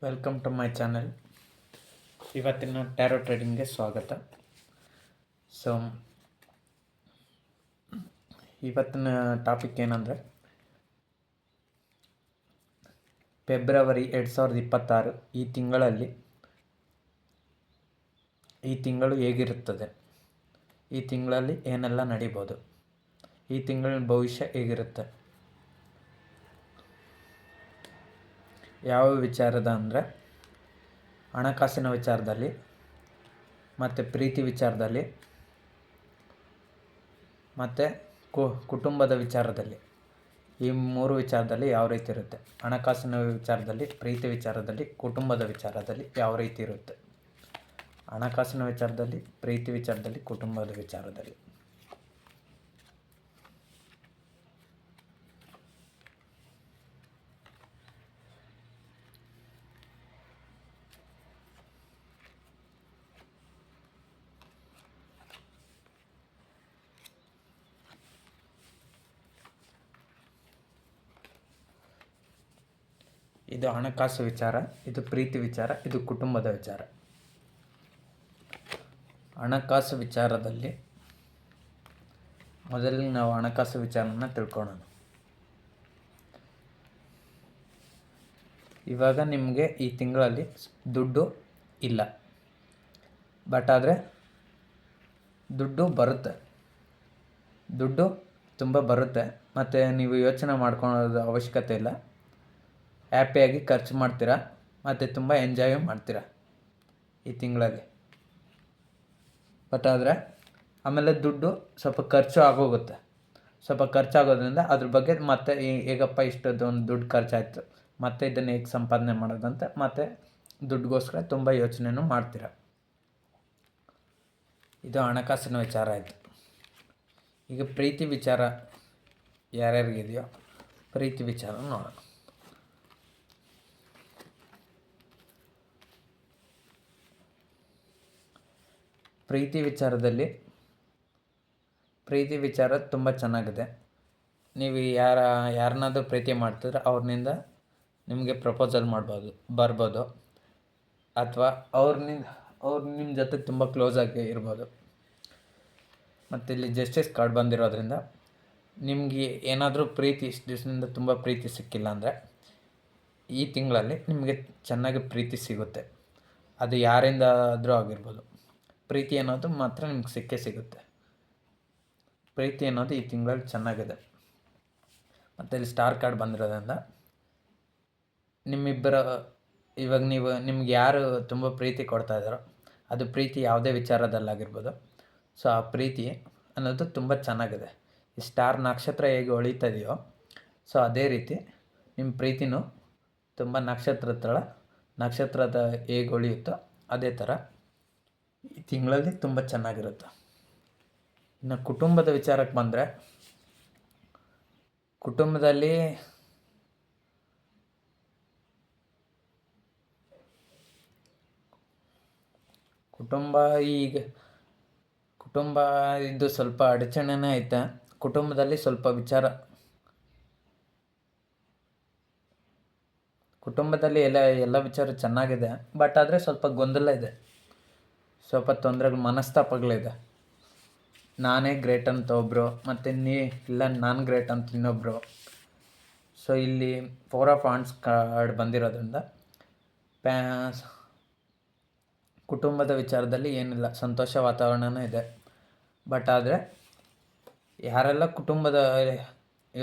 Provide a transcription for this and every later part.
Welcome to my channel. ಇವತ್ತಿನ tarot ಟ್ರೇಡಿಂಗ್ಗೆ ಸ್ವಾಗತ. ಸೊ ಇವತ್ತಿನ ಟಾಪಿಕ್ ಏನಂದರೆ ಫೆಬ್ರವರಿ 2026 ಈ ತಿಂಗಳು ಹೇಗಿರುತ್ತದೆ, ಈ ತಿಂಗಳಲ್ಲಿ ಏನೆಲ್ಲ ನಡೀಬೋದು, ಈ ತಿಂಗಳಿನ ಭವಿಷ್ಯ ಹೇಗಿರುತ್ತೆ, ಯಾವ ವಿಚಾರದ ಅಂದರೆ ಹಣಕಾಸಿನ ವಿಚಾರದಲ್ಲಿ ಮತ್ತು ಪ್ರೀತಿ ವಿಚಾರದಲ್ಲಿ ಮತ್ತು ಕುಟುಂಬದ ವಿಚಾರದಲ್ಲಿ, ಈ 3 ವಿಚಾರದಲ್ಲಿ ಯಾವ ರೀತಿ ಇರುತ್ತೆ. ಹಣಕಾಸಿನ ವಿಚಾರದಲ್ಲಿ, ಪ್ರೀತಿ ವಿಚಾರದಲ್ಲಿ, ಕುಟುಂಬದ ವಿಚಾರದಲ್ಲಿ ಯಾವ ರೀತಿ ಇರುತ್ತೆ. ಹಣಕಾಸಿನ ವಿಚಾರದಲ್ಲಿ, ಪ್ರೀತಿ ವಿಚಾರದಲ್ಲಿ, ಕುಟುಂಬದ ವಿಚಾರದಲ್ಲಿ. ಇದು ಹಣಕಾಸು ವಿಚಾರ, ಇದು ಪ್ರೀತಿ ವಿಚಾರ, ಇದು ಕುಟುಂಬದ ವಿಚಾರ. ಹಣಕಾಸು ವಿಚಾರದಲ್ಲಿ ಮೊದಲಿಗೆ ನಾವು ಹಣಕಾಸು ವಿಚಾರನ ತಿಳ್ಕೊಳ್ಳೋಣ. ಇವಾಗ ನಿಮಗೆ ಈ ತಿಂಗಳಲ್ಲಿ ದುಡ್ಡು ಇಲ್ಲ, ಬಟ್ ಆದರೆ ದುಡ್ಡು ಬರುತ್ತೆ, ದುಡ್ಡು ತುಂಬ ಬರುತ್ತೆ. ಮತ್ತು ನೀವು ಯೋಚನೆ ಮಾಡ್ಕೊಳ್ಳೋದು ಅವಶ್ಯಕತೆ ಇಲ್ಲ. ಹ್ಯಾಪಿಯಾಗಿ ಖರ್ಚು ಮಾಡ್ತೀರಾ ಮತ್ತು ತುಂಬ ಎಂಜಾಯ್ ಮಾಡ್ತೀರಾ ಈ ತಿಂಗಳಲ್ಲಿ. ಬಟ್ ಆದರೆ ಆಮೇಲೆ ದುಡ್ಡು ಸ್ವಲ್ಪ ಖರ್ಚು ಆಗೋಗುತ್ತೆ. ಸ್ವಲ್ಪ ಖರ್ಚಾಗೋದ್ರಿಂದ ಅದ್ರ ಬಗ್ಗೆ ಮತ್ತೆ ಹೇಗಪ್ಪ ಇಷ್ಟೊಂದು ದುಡ್ಡು ಖರ್ಚಾಯಿತು, ಮತ್ತು ಇದನ್ನು ಹೇಗೆ ಸಂಪಾದನೆ ಮಾಡೋದಂತ ಮತ್ತು ದುಡ್ಡುಗೋಸ್ಕರ ತುಂಬ ಯೋಚನೆಯೂ ಮಾಡ್ತೀರ. ಇದು ಹಣಕಾಸಿನ ವಿಚಾರ ಆಯಿತು. ಈಗ ಪ್ರೀತಿ ವಿಚಾರ ಯಾರ್ಯಾರಿಗಿದೆಯೋ ಪ್ರೀತಿ ವಿಚಾರ ನೋಡೋಣ. ಪ್ರೀತಿ ವಿಚಾರ ತುಂಬ ಚೆನ್ನಾಗಿದೆ. ನೀವು ಯಾರನ್ನಾದ್ರೂ ಪ್ರೀತಿ ಮಾಡ್ತಿದ್ರೆ ಅವ್ರನ್ನಿಂದ ನಿಮಗೆ ಪ್ರಪೋಸಲ್ ಬರ್ಬೋದು, ಅಥವಾ ಅವ್ರು ನಿಮ್ಮ ಜೊತೆ ತುಂಬ ಕ್ಲೋಸಾಗಿ ಇರ್ಬೋದು. ಮತ್ತು ಇಲ್ಲಿ ಜಸ್ಟಿಸ್ ಕಾರ್ಡ್ ಬಂದಿರೋದ್ರಿಂದ ನಿಮಗೆ ಏನಾದರೂ ಪ್ರೀತಿ ಇಷ್ಟು ದಿವಸದಿಂದ ತುಂಬ ಪ್ರೀತಿ ಸಿಕ್ಕಿಲ್ಲ ಅಂದರೆ ಈ ತಿಂಗಳಲ್ಲಿ ನಿಮಗೆ ಚೆನ್ನಾಗಿ ಪ್ರೀತಿ ಸಿಗುತ್ತೆ. ಅದು ಯಾರಿಂದ ಆದರೂ ಆಗಿರ್ಬೋದು. ಪ್ರೀತಿ ಅನ್ನೋದು ಮಾತ್ರ ನಿಮ್ಗೆ ಸಿಕ್ಕೇ ಸಿಗುತ್ತೆ. ಪ್ರೀತಿ ಅನ್ನೋದು ಈ ತಿಂಗಳಲ್ಲಿ ಚೆನ್ನಾಗಿದೆ. ಮತ್ತು ಇಲ್ಲಿ ಸ್ಟಾರ್ ಕಾರ್ಡ್ ಬಂದಿರೋದ್ರಿಂದ ಇವಾಗ ನಿಮ್ಗೆ ಯಾರು ತುಂಬ ಪ್ರೀತಿ ಕೊಡ್ತಾ ಇದ್ದಾರೋ ಅದು ಪ್ರೀತಿ ಯಾವುದೇ ವಿಚಾರದಲ್ಲಾಗಿರ್ಬೋದು. ಸೊ ಆ ಪ್ರೀತಿ ಅನ್ನೋದು ತುಂಬ ಚೆನ್ನಾಗಿದೆ. ಈ ಸ್ಟಾರ್ ನಕ್ಷತ್ರ ಹೇಗೆ ಹೊಳಿತಾ ಇದೆಯೋ ಸೊ ಅದೇ ರೀತಿ ನಿಮ್ಮ ಪ್ರೀತಿನೂ ತುಂಬ ನಕ್ಷತ್ರದ ಹೇಗೆ ಹೊಳೆಯುತ್ತೋ ಅದೇ ಥರ ಈ ತಿಂಗಳಲ್ಲಿ ತುಂಬ ಚೆನ್ನಾಗಿರುತ್ತೆ. ಇನ್ನು ಕುಟುಂಬದ ವಿಚಾರಕ್ಕೆ ಬಂದರೆ, ಕುಟುಂಬದಲ್ಲಿ ಕುಟುಂಬ ಇದು ಸ್ವಲ್ಪ ಅಡಚಣೆನೇ ಐತೆ. ಕುಟುಂಬದಲ್ಲಿ ಸ್ವಲ್ಪ ಕುಟುಂಬದಲ್ಲಿ ಎಲ್ಲ ವಿಚಾರ ಚೆನ್ನಾಗಿದೆ, ಬಟ್ ಆದರೆ ಸ್ವಲ್ಪ ಗೊಂದಲ ಇದೆ, ಸ್ವಲ್ಪ ತೊಂದರೆಗಳು, ಮನಸ್ತಾಪಗಳಿದೆ. ನಾನೇ ಗ್ರೇಟ್ ಅಂತ ಒಬ್ಬರು, ಮತ್ತು ಇಲ್ಲ ನಾನು ಗ್ರೇಟ್ ಅಂತ ಇನ್ನೊಬ್ಬರು. ಸೊ ಇಲ್ಲಿ 4 ಆಫ್ ವಾಂಡ್ಸ್ ಕಾರ್ಡ್ ಬಂದಿರೋದ್ರಿಂದ ಕುಟುಂಬದ ವಿಚಾರದಲ್ಲಿ ಏನಿಲ್ಲ, ಸಂತೋಷ ವಾತಾವರಣನೇ ಇದೆ. ಬಟ್ ಆದರೆ ಯಾರೆಲ್ಲ ಕುಟುಂಬದ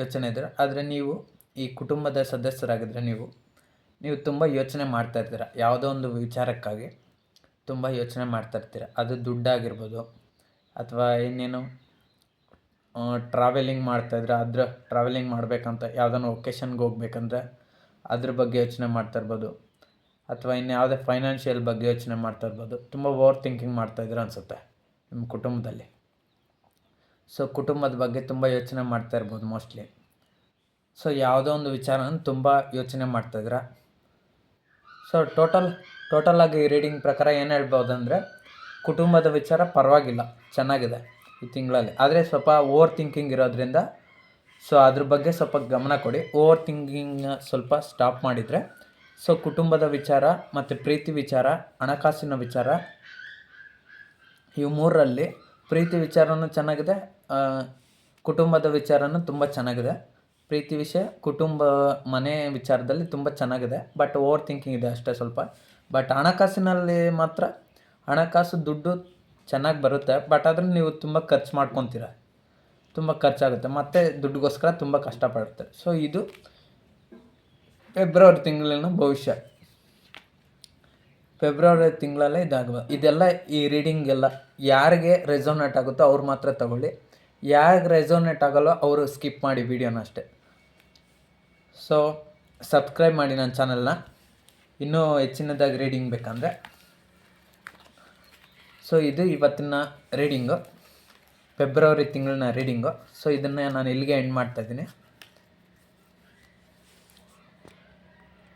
ಯೋಚನೆ ಇದ್ದೀರ, ಆದರೆ ನೀವು ಈ ಕುಟುಂಬದ ಸದಸ್ಯರಾಗಿದ್ದರೆ ನೀವು ತುಂಬ ಯೋಚನೆ ಮಾಡ್ತಾಯಿರ್ತೀರ. ಯಾವುದೋ ಒಂದು ವಿಚಾರಕ್ಕಾಗಿ ತುಂಬ ಯೋಚನೆ ಮಾಡ್ತಾಯಿರ್ತೀರ. ಅದು ದುಡ್ಡಾಗಿರ್ಬೋದು, ಅಥವಾ ಇನ್ನೇನು ಟ್ರಾವೆಲಿಂಗ್ ಮಾಡ್ತಾಯಿದ್ರೆ ಟ್ರಾವೆಲಿಂಗ್ ಮಾಡಬೇಕಂತ ಯಾವುದೋ ಒಕೇಶನ್ಗೆ ಹೋಗ್ಬೇಕಂದ್ರೆ ಅದ್ರ ಬಗ್ಗೆ ಯೋಚನೆ ಮಾಡ್ತಾಯಿರ್ಬೋದು, ಅಥವಾ ಇನ್ಯಾವುದೇ ಫೈನಾನ್ಷಿಯಲ್ ಬಗ್ಗೆ ಯೋಚನೆ ಮಾಡ್ತಾಯಿರ್ಬೋದು. ತುಂಬ ಓವರ್ ಥಿಂಕಿಂಗ್ ಮಾಡ್ತಾಯಿದ್ದೀರ ಅನಿಸುತ್ತೆ ನಿಮ್ಮ ಕುಟುಂಬದಲ್ಲಿ. ಸೊ ಕುಟುಂಬದ ಬಗ್ಗೆ ತುಂಬ ಯೋಚನೆ ಮಾಡ್ತಾಯಿರ್ಬೋದು ಮೋಸ್ಟ್ಲಿ. ಸೊ ಯಾವುದೋ ಒಂದು ವಿಚಾರನ ತುಂಬ ಯೋಚನೆ ಮಾಡ್ತಾಯಿದ್ದೀರ. ಸೊ ಟೋಟಲಾಗಿ ರೀಡಿಂಗ್ ಪ್ರಕಾರ ಏನು ಹೇಳ್ಬೋದು ಅಂದರೆ, ಕುಟುಂಬದ ವಿಚಾರ ಪರವಾಗಿಲ್ಲ, ಚೆನ್ನಾಗಿದೆ ಈ ತಿಂಗಳಲ್ಲಿ. ಆದರೆ ಸ್ವಲ್ಪ ಓವರ್ ಥಿಂಕಿಂಗ್ ಇರೋದ್ರಿಂದ ಸೊ ಅದ್ರ ಬಗ್ಗೆ ಸ್ವಲ್ಪ ಗಮನ ಕೊಡಿ. ಓವರ್ ಥಿಂಕಿಂಗ್ನ ಸ್ವಲ್ಪ ಸ್ಟಾಪ್ ಮಾಡಿದರೆ ಸೊ ಕುಟುಂಬದ ವಿಚಾರ ಮತ್ತು ಪ್ರೀತಿ ವಿಚಾರ, ಹಣಕಾಸಿನ ವಿಚಾರ, ಇವು ಮೂರರಲ್ಲಿ ಪ್ರೀತಿ ವಿಚಾರನೂ ಚೆನ್ನಾಗಿದೆ, ಕುಟುಂಬದ ವಿಚಾರನೂ ತುಂಬ ಚೆನ್ನಾಗಿದೆ. ಪ್ರೀತಿ ವಿಷಯ, ಕುಟುಂಬ, ಮನೆ ವಿಚಾರದಲ್ಲಿ ತುಂಬ ಚೆನ್ನಾಗಿದೆ. ಬಟ್ ಓವರ್ ಥಿಂಕಿಂಗ್ ಇದೆ ಅಷ್ಟೇ ಸ್ವಲ್ಪ. ಬಟ್ ಹಣಕಾಸಿನಲ್ಲಿ ಮಾತ್ರ ಹಣಕಾಸು ದುಡ್ಡು ಚೆನ್ನಾಗಿ ಬರುತ್ತೆ. ಬಟ್ ಅದನ್ನು ನೀವು ತುಂಬ ಖರ್ಚು ಮಾಡ್ಕೊತೀರ, ತುಂಬ ಖರ್ಚಾಗುತ್ತೆ, ಮತ್ತು ದುಡ್ಡಿಗೋಸ್ಕರ ತುಂಬ ಕಷ್ಟಪಡುತ್ತೆ. ಸೊ ಇದು ಫೆಬ್ರವರಿ ತಿಂಗಳಿನ ಭವಿಷ್ಯ. ಫೆಬ್ರವರಿ ತಿಂಗಳಲ್ಲೇ ಇದೆಲ್ಲ ಈ ರೀಡಿಂಗ್ ಎಲ್ಲ ಯಾರಿಗೆ ರೆಸೋನೇಟ್ ಆಗುತ್ತೋ ಅವ್ರು ಮಾತ್ರ ತಗೊಳ್ಳಿ. ಯಾರಿಗೆ ರೆಸೋನೇಟ್ ಆಗೋಲ್ಲೋ ಅವರು ಸ್ಕಿಪ್ ಮಾಡಿ ವಿಡಿಯೋನ ಅಷ್ಟೇ. ಸೊ ಸಬ್ಸ್ಕ್ರೈಬ್ ಮಾಡಿ ನನ್ನ ಚಾನಲ್ನ, ಇನ್ನೂ ಹೆಚ್ಚಿನದಾಗಿ ರೀಡಿಂಗ್ ಬೇಕಂದರೆ. ಸೊ ಇದು ಇವತ್ತಿನ ರೀಡಿಂಗು, ಫೆಬ್ರವರಿ ತಿಂಗಳಿನ ರೀಡಿಂಗು. ಸೊ ಇದನ್ನು ನಾನು ಇಲ್ಲಿಗೆ ಎಂಡ್ ಮಾಡ್ತಾಯಿದ್ದೀನಿ.